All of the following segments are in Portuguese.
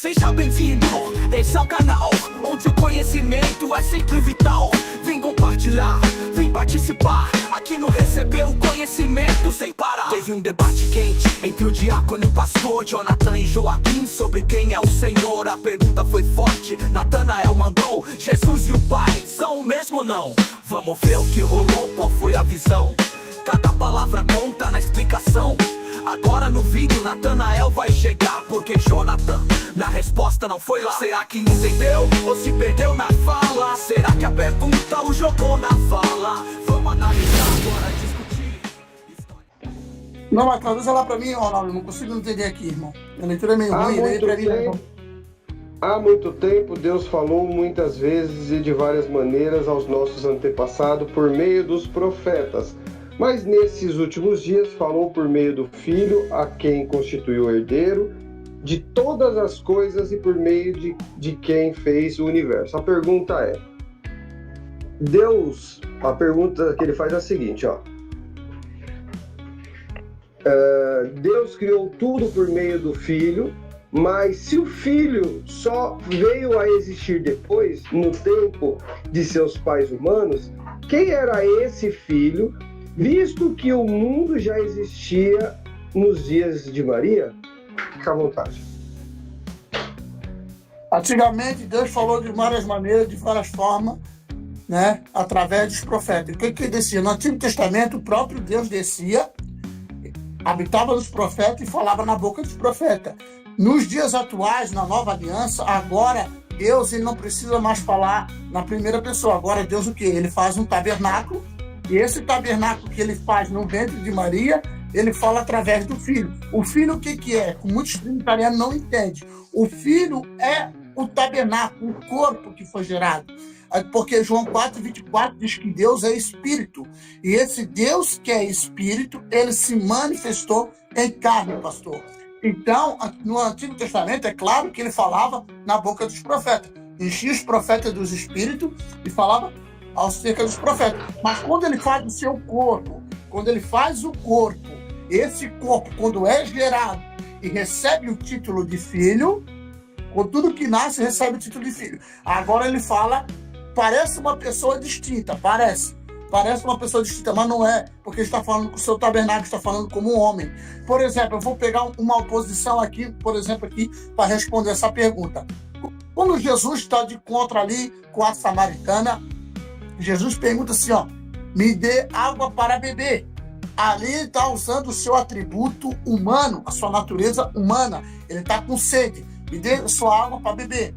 Seja bem-vindo, esse é o canal onde o conhecimento é sempre vital. Vem compartilhar, vem participar. Aqui no Receber o Conhecimento sem parar. Teve um debate quente entre o diácono e o pastor Jonathan e Joaquim sobre quem é o Senhor. A pergunta foi forte, Natanael mandou: Jesus e o Pai são o mesmo ou não? Vamos ver o que rolou, qual foi a visão. Cada palavra conta na explicação. Agora no vídeo Natanael vai chegar, porque Jonathan na resposta não foi lá. Será que entendeu ou se perdeu na fala? Será que a pergunta o jogou na fala? Vamos analisar agora, discutir. Não, mas traduza lá pra mim, Ronaldo, eu não consigo entender aqui, irmão. A leitura é meio ruim, daí pra mim, irmão. Há muito tempo Deus falou muitas vezes e de várias maneiras aos nossos antepassados por meio dos profetas. Mas nesses últimos dias falou por meio do Filho, a quem constituiu o herdeiro de todas as coisas e por meio de quem fez o universo. A pergunta é: a pergunta que ele faz é a seguinte, ó. Deus criou tudo por meio do Filho, mas se o Filho só veio a existir depois, no tempo de seus pais humanos, quem era esse Filho, visto que o mundo já existia nos dias de Maria? Fica à vontade. Antigamente, Deus falou de várias maneiras, de várias formas, né? Através dos profetas. O que ele descia? No Antigo Testamento, o próprio Deus descia, habitava nos profetas e falava na boca dos profetas. Nos dias atuais, na nova aliança, agora Deus ele não precisa mais falar na primeira pessoa. Agora Deus o quê? Ele faz um tabernáculo, e esse tabernáculo que ele faz no ventre de Maria, ele fala através do Filho. O Filho o que é? Muitos trinitarianos não entendem. O Filho é o tabernáculo, o corpo que foi gerado. Porque João 4:24 diz que Deus é Espírito. E esse Deus que é Espírito, ele se manifestou em carne, pastor. Então, no Antigo Testamento, é claro que ele falava na boca dos profetas. Enchia os profetas dos Espíritos e falava acerca dos profetas. Mas quando ele faz o seu corpo, quando ele faz o corpo, esse corpo, quando é gerado e recebe o título de filho, com tudo que nasce, recebe o título de filho. Agora ele fala, parece uma pessoa distinta, parece uma pessoa distinta, mas não é, porque está falando com o seu tabernáculo, está falando como um homem. Por exemplo, eu vou pegar uma oposição aqui, por exemplo, aqui, para responder essa pergunta. Quando Jesus está de encontro ali com a samaritana, Jesus pergunta assim, ó, me dê água para beber. Ali ele está usando o seu atributo humano, a sua natureza humana. Ele está com sede. Me dê sua água para beber.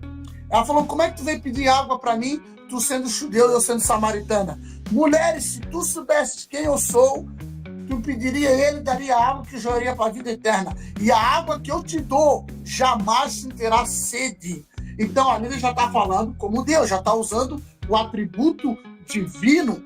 Ela falou, como é que tu veio pedir água para mim, tu sendo judeu e eu sendo samaritana? Mulheres, se tu soubesses quem eu sou, tu pediria a ele, daria água que jogaria para a vida eterna. E a água que eu te dou, jamais terá sede. Então ali ele já está falando como Deus, já está usando o atributo divino.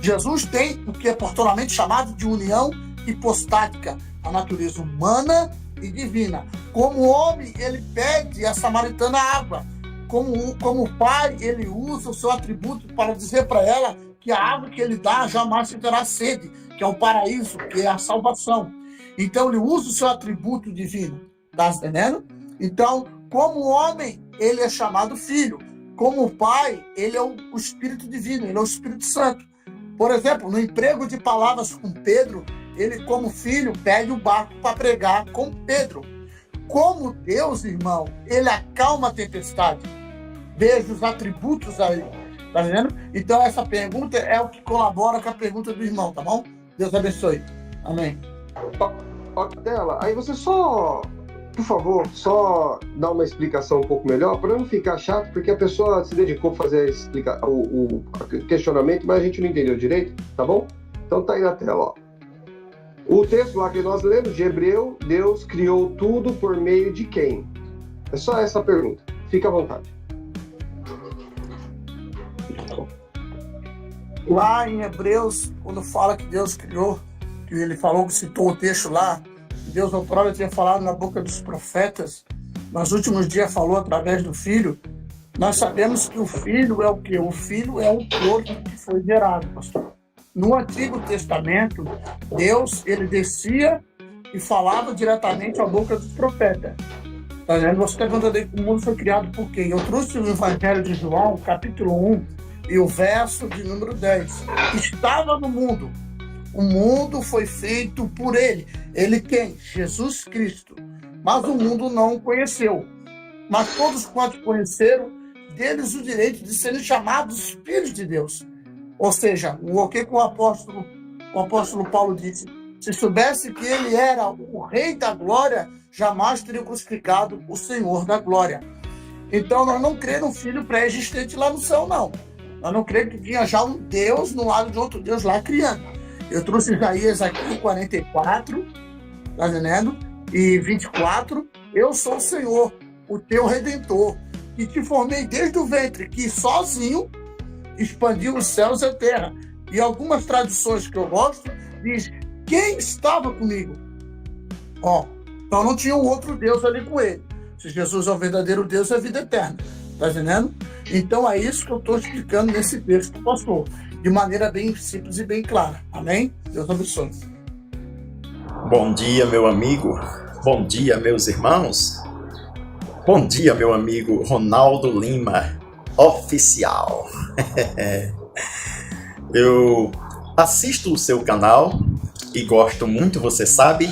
Jesus tem o que é popularmente chamado de união hipostática, a natureza humana e divina. Como homem, ele pede a samaritana água. Como pai, ele usa o seu atributo para dizer para ela que a água que ele dá jamais se terá sede, que é o paraíso, que é a salvação. Então, ele usa o seu atributo divino. Está entendendo? Então, como homem, ele é chamado filho. Como pai, ele é o Espírito Divino, ele é o Espírito Santo. Por exemplo, no emprego de palavras com Pedro, ele, como filho, pede o barco para pregar com Pedro. Como Deus, irmão, ele acalma a tempestade. Veja os atributos aí. Tá vendo? Então, essa pergunta é o que colabora com a pergunta do irmão, tá bom? Deus abençoe. Amém. Ó, Tela, aí você só, por favor, só dá uma explicação um pouco melhor, para não ficar chato, porque a pessoa se dedicou a fazer o questionamento, mas a gente não entendeu direito, tá bom? Então tá aí na tela, ó. O texto lá que nós lemos de Hebreu, Deus criou tudo por meio de quem? É só essa pergunta. Fica à vontade. Lá em Hebreus, quando fala que Deus criou, que ele falou, que citou o texto lá, Deus outrora tinha falado na boca dos profetas, nos últimos dias falou através do Filho. Nós sabemos que o Filho é o quê? O Filho é o corpo que foi gerado, pastor. No Antigo Testamento, Deus, ele descia e falava diretamente à boca dos profetas. Tá vendo? Você está perguntando aí que o mundo foi criado por quem? Eu trouxe o Evangelho de João, capítulo 1, e o verso de número 10. Estava no mundo. O mundo foi feito por ele. Ele quem? Jesus Cristo. Mas o mundo não o conheceu. Mas todos quantos conheceram, deles o direito de serem chamados filhos de Deus. Ou seja, o que o apóstolo Paulo disse? Se soubesse que ele era o Rei da Glória, jamais teria crucificado o Senhor da Glória. Então, nós não cremos um filho pré-existente lá no céu, não. Nós não cremos que tinha já um Deus no lado de outro Deus lá criando. Eu trouxe Isaías aqui, 44, tá entendendo? E 24. Eu sou o Senhor, o teu Redentor, que te formei desde o ventre, que sozinho expandiu os céus e a terra. E algumas tradições que eu gosto diz: quem estava comigo? Então não tinha um outro Deus ali com ele. Se Jesus é o verdadeiro Deus, é a vida eterna. Tá entendendo? Então é isso que eu estou explicando nesse texto, pastor. De maneira bem simples e bem clara. Amém? Deus abençoe. Bom dia, meu amigo. Bom dia, meus irmãos. Bom dia, meu amigo Ronaldo Lima, oficial. Eu assisto o seu canal e gosto muito, você sabe.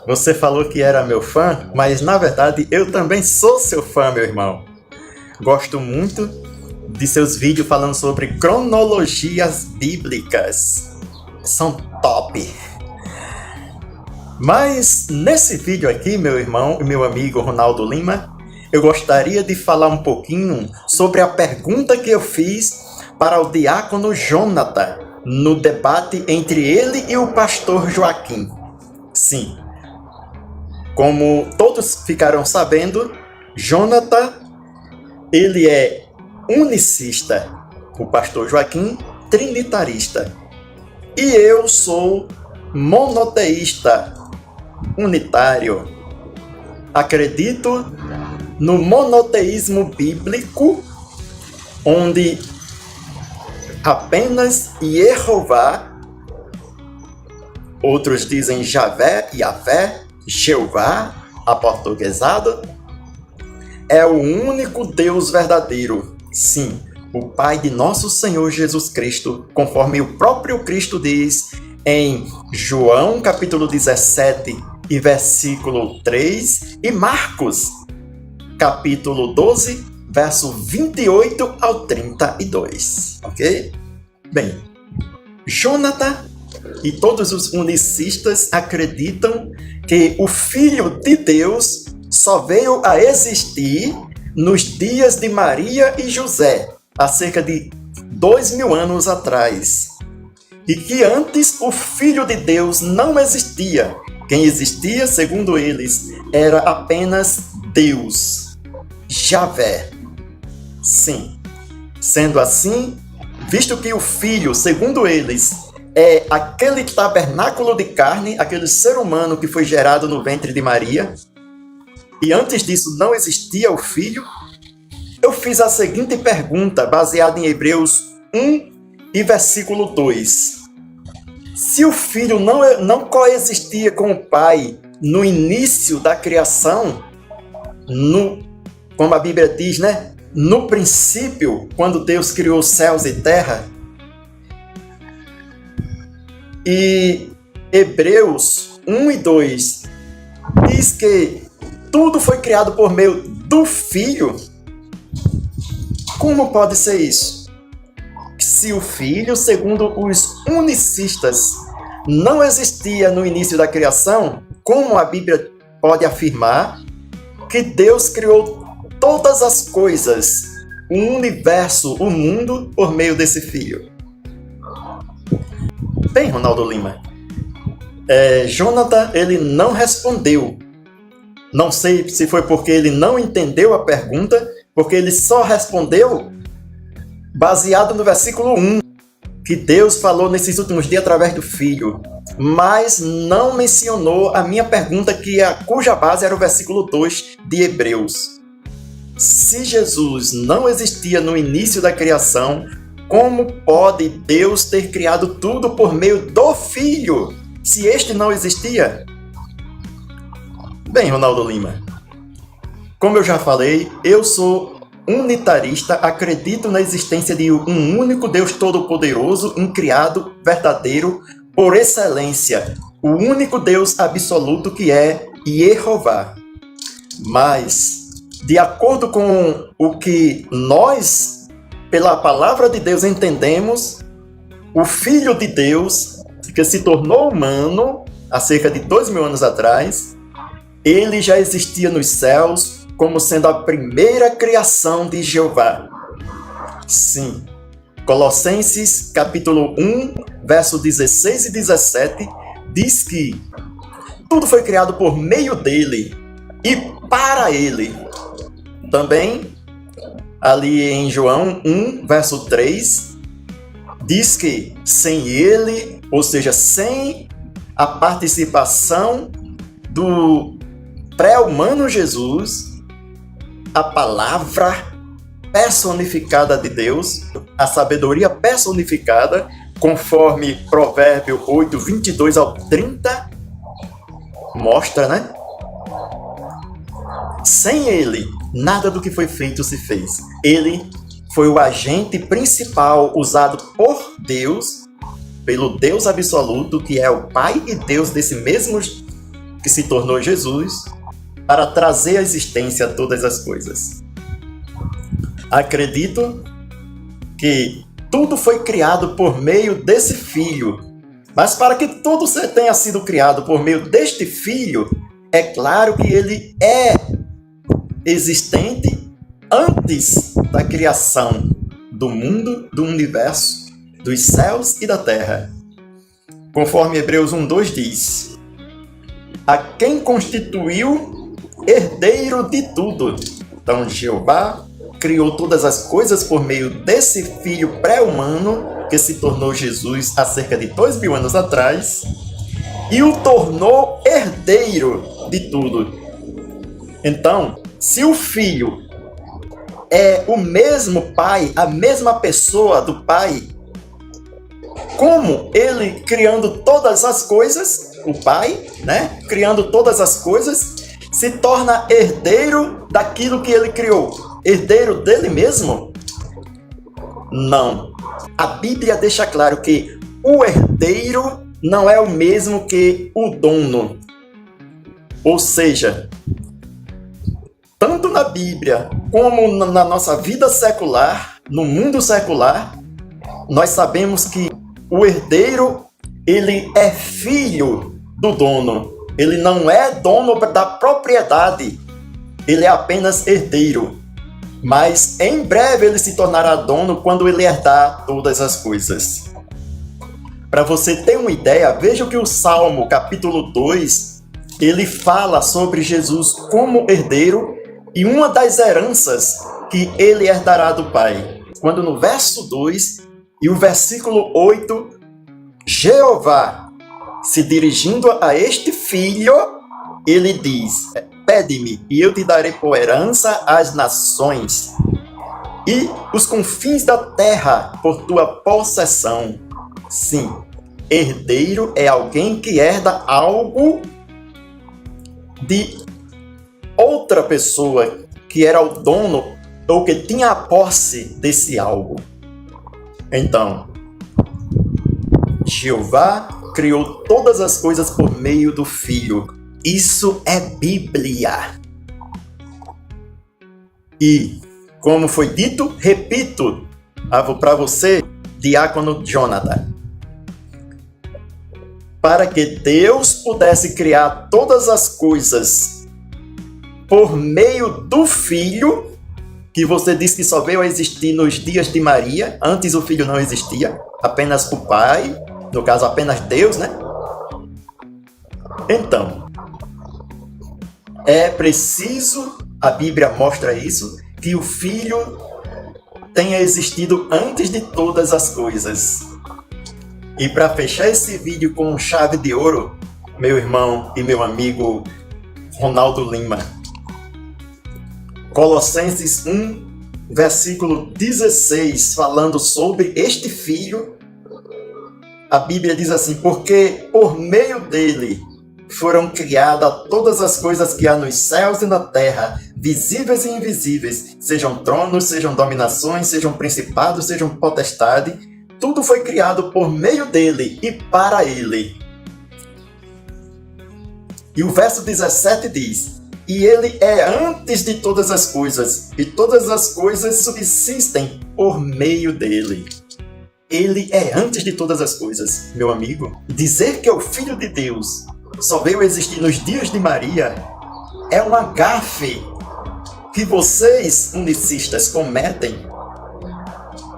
Você falou que era meu fã, mas na verdade eu também sou seu fã, meu irmão. Gosto muito de seus vídeos falando sobre cronologias bíblicas. São top. Mas nesse vídeo aqui, meu irmão e meu amigo Ronaldo Lima, eu gostaria de falar um pouquinho sobre a pergunta que eu fiz para o diácono Jonathan no debate entre ele e o pastor Joaquim. Sim, como todos ficaram sabendo, Jonathan, ele é unicista, o pastor Joaquim, trinitarista. E eu sou monoteísta, unitário. Acredito no monoteísmo bíblico, onde apenas Jeová, outros dizem Javé, Yahvé, Jeová, aportuguesado, é o único Deus verdadeiro. Sim, o Pai de nosso Senhor Jesus Cristo, conforme o próprio Cristo diz em João capítulo 17 e versículo 3 e Marcos capítulo 12, verso 28 ao 32, ok? Bem, Jonathan e todos os unicistas acreditam que o Filho de Deus só veio a existir nos dias de Maria e José, há cerca de 2000 anos atrás. E que antes o Filho de Deus não existia. Quem existia, segundo eles, era apenas Deus, Javé. Sim, sendo assim, visto que o Filho, segundo eles, é aquele tabernáculo de carne, aquele ser humano que foi gerado no ventre de Maria, e antes disso não existia o Filho, eu fiz a seguinte pergunta, baseada em Hebreus 1 e versículo 2. Se o Filho não coexistia com o Pai no início da criação, como a Bíblia diz, né? No princípio, quando Deus criou céus e terra, e Hebreus 1 e 2 diz que tudo foi criado por meio do Filho. Como pode ser isso? Se o Filho, segundo os unicistas, não existia no início da criação, como a Bíblia pode afirmar que Deus criou todas as coisas, o universo, o mundo, por meio desse Filho? Bem, Ronaldo Lima, Jonathan, ele não respondeu. Não sei se foi porque ele não entendeu a pergunta, porque ele só respondeu baseado no versículo 1, que Deus falou nesses últimos dias através do Filho, mas não mencionou a minha pergunta, cuja base era o versículo 2 de Hebreus. Se Jesus não existia no início da criação, como pode Deus ter criado tudo por meio do Filho, se este não existia? Bem, Ronaldo Lima, como eu já falei, eu sou unitarista, acredito na existência de um único Deus todo-poderoso, incriado, verdadeiro, por excelência, o único Deus absoluto que é Jeová. Mas, de acordo com o que nós, pela palavra de Deus, entendemos, o Filho de Deus, que se tornou humano há cerca de 2000 anos atrás, ele já existia nos céus como sendo a primeira criação de Jeová. Sim, Colossenses capítulo 1, verso 16 e 17, diz que tudo foi criado por meio dele e para ele. Também, ali em João 1, verso 3, diz que sem ele, ou seja, sem a participação do pré-humano Jesus, a palavra personificada de Deus, a sabedoria personificada, conforme Provérbio 8, 22 ao 30, mostra, né? Sem ele, nada do que foi feito se fez. Ele foi o agente principal usado por Deus, pelo Deus absoluto, que é o Pai e Deus desse mesmo que se tornou Jesus, para trazer à existência todas as coisas. Acredito que tudo foi criado por meio desse Filho, mas para que tudo tenha sido criado por meio deste Filho, é claro que ele é existente antes da criação do mundo, do universo, dos céus e da terra. Conforme Hebreus 1:2 diz: a quem constituiu herdeiro de tudo. Então Jeová criou todas as coisas por meio desse Filho pré-humano que se tornou Jesus há cerca de 2000 anos atrás e o tornou herdeiro de tudo. Então, se o Filho é o mesmo Pai, a mesma pessoa do Pai, como ele criando todas as coisas, o Pai, né, criando todas as coisas, se torna herdeiro daquilo que ele criou? Herdeiro dele mesmo? Não. A Bíblia deixa claro que o herdeiro não é o mesmo que o dono. Ou seja, tanto na Bíblia como na nossa vida secular, no mundo secular, nós sabemos que o herdeiro, ele é filho do dono. Ele não é dono da propriedade. Ele é apenas herdeiro. Mas em breve ele se tornará dono quando ele herdar todas as coisas. Para você ter uma ideia, veja que o Salmo capítulo 2, ele fala sobre Jesus como herdeiro e uma das heranças que ele herdará do Pai. Quando no verso 2 e o versículo 8, Jeová, se dirigindo a este filho, ele diz: pede-me e eu te darei por herança as nações e os confins da terra por tua possessão. Sim, herdeiro é alguém que herda algo de outra pessoa que era o dono ou que tinha a posse desse algo. Então, Jeová criou todas as coisas por meio do Filho. Isso é Bíblia. E, como foi dito, repito para você, diácono Jonathan, para que Deus pudesse criar todas as coisas por meio do Filho, que você disse que só veio a existir nos dias de Maria. Antes o Filho não existia, apenas o Pai, no caso apenas Deus, né? Então, é preciso, a Bíblia mostra isso, que o Filho tenha existido antes de todas as coisas. E para fechar esse vídeo com chave de ouro, meu irmão e meu amigo Ronaldo Lima, Colossenses 1, versículo 16, falando sobre este Filho, a Bíblia diz assim: porque por meio dele foram criadas todas as coisas que há nos céus e na terra, visíveis e invisíveis, sejam tronos, sejam dominações, sejam principados, sejam potestade, tudo foi criado por meio dele e para ele. E o verso 17 diz: e ele é antes de todas as coisas, e todas as coisas subsistem por meio dele. Ele é antes de todas as coisas, meu amigo. Dizer que é o Filho de Deus só veio existir nos dias de Maria é uma gafe que vocês, unicistas, cometem.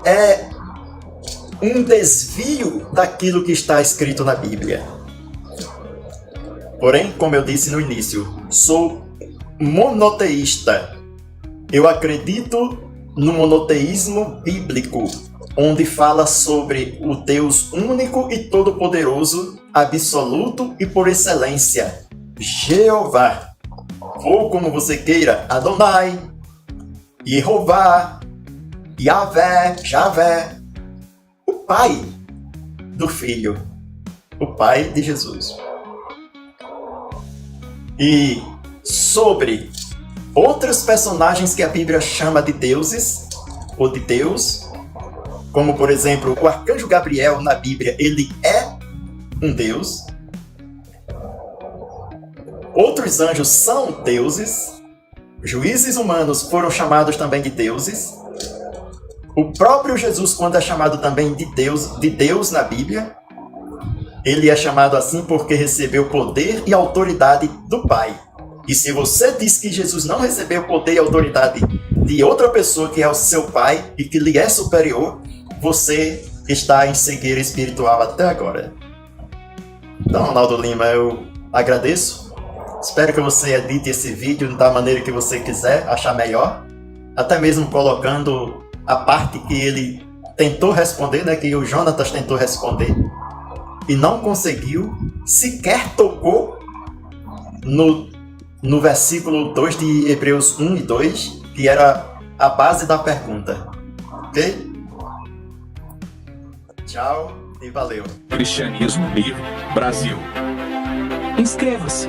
É um desvio daquilo que está escrito na Bíblia. Porém, como eu disse no início, sou monoteísta. Eu acredito no monoteísmo bíblico, onde fala sobre o Deus único e todo-poderoso, absoluto e por excelência, Jeová, ou como você queira, Adonai, Jeová, Yahvé, Javé, o Pai do Filho, o Pai de Jesus. E sobre outros personagens que a Bíblia chama de deuses, ou de Deus, como por exemplo, o arcanjo Gabriel na Bíblia, ele é um deus. Outros anjos são deuses. Juízes humanos foram chamados também de deuses. O próprio Jesus, quando é chamado também de Deus na Bíblia, ele é chamado assim porque recebeu poder e autoridade do Pai. E se você diz que Jesus não recebeu poder e autoridade de outra pessoa que é o seu Pai e que lhe é superior, você está em cegueira espiritual até agora. Então, Ronaldo Lima, eu agradeço. Espero que você edite esse vídeo da maneira que você quiser, achar melhor. Até mesmo colocando a parte que ele tentou responder, né, que o Jonatas tentou responder e não conseguiu, sequer tocou no versículo 2 de Hebreus 1 e 2, que era a base da pergunta. Ok? Tchau e valeu. Cristianismo Livre, Brasil. Inscreva-se.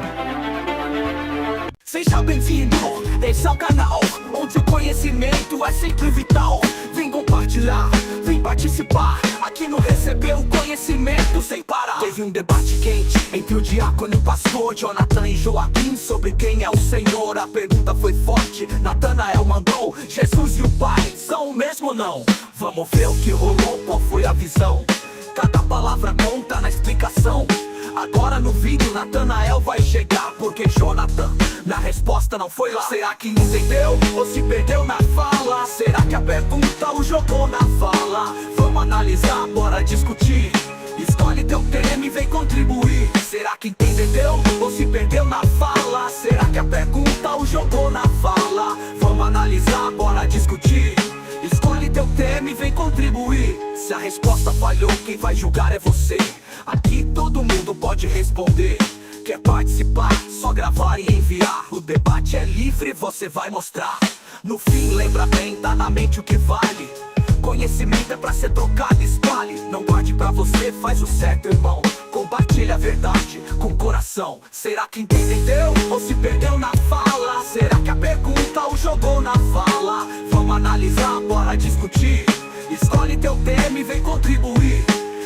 Seja bem-vindo, esse é o canal onde o conhecimento é sempre vital. Vem compartilhar, vem participar. Aqui no Recebeu Conhecimento sem parar. Teve um debate quente entre o diácono e o pastor Jonathan e Joaquim sobre quem é o Senhor. A pergunta foi forte, Natanael mandou: Jesus e o Pai são o mesmo ou não? Vamos ver o que rolou, qual foi a visão. Cada palavra conta na explicação. Agora no vídeo Natanael vai chegar, porque Jonathan na resposta não foi lá. Será que entendeu ou se perdeu na fala? Será que a pergunta o jogou na fala? Vamos analisar, bora discutir. Escolhe teu tema e vem contribuir. Será que entendeu ou se perdeu na fala? Será que a pergunta o jogou na fala? Vamos analisar, bora discutir. Escolhe teu tema e vem contribuir. Se a resposta falhou, quem vai julgar é você. Aqui todo mundo pode responder. Quer participar? Só gravar e enviar. O debate é livre, você vai mostrar. No fim, lembra bem, tá na mente o que vale. Conhecimento é pra ser trocado, espalhe. Não guarde pra você, faz o certo, irmão. Compartilha a verdade com o coração. Será que entendeu ou se perdeu na fala? Será que a pergunta o jogou na fala? Vamos analisar, bora discutir. Escolhe teu tema e vem contribuir.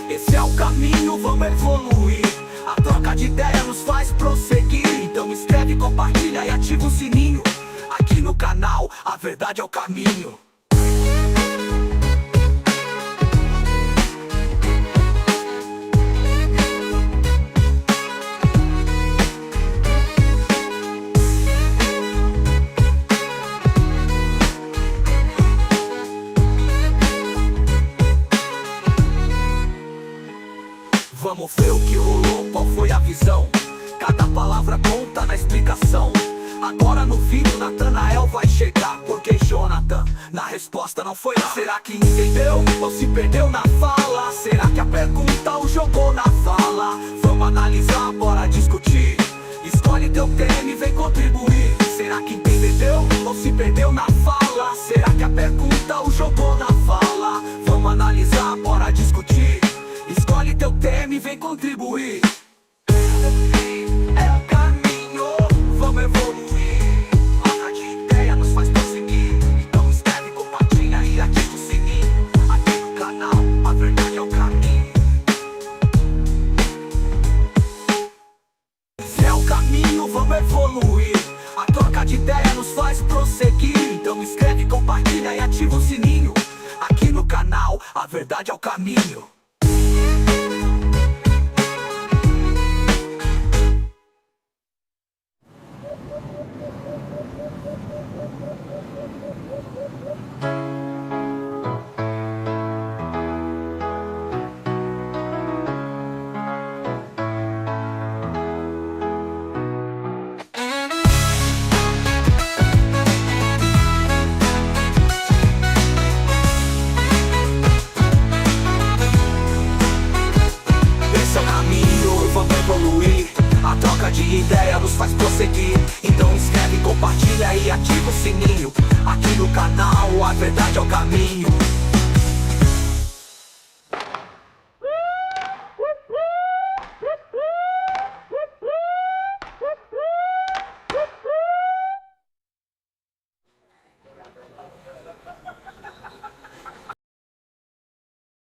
Esse é o caminho, vamos evoluir. A troca de ideia nos faz prosseguir. Então escreve, compartilha e ativa o sininho. Aqui no canal, a verdade é o caminho. Vamos ver o que rolou, qual foi a visão. Cada palavra conta na explicação. Agora no vídeo Natanael vai chegar, porque Jonathan na resposta não foi lá. Será que entendeu ou se perdeu na fala? Será que a pergunta o jogou na fala? Vamos analisar, bora discutir. Escolhe teu tema e vem contribuir. Será que entendeu ou se perdeu na fala? Será que a pergunta o jogou na fala? Vamos analisar, bora discutir. Escolhe teu tema e vem contribuir. É evoluir. A troca de ideia nos faz prosseguir. Então inscreve, compartilha e ativa o sininho. Aqui no canal, a verdade é o caminho. A troca de ideia nos faz prosseguir. Então inscreve, compartilha e ativa o sininho. Aqui no canal, a verdade é o caminho.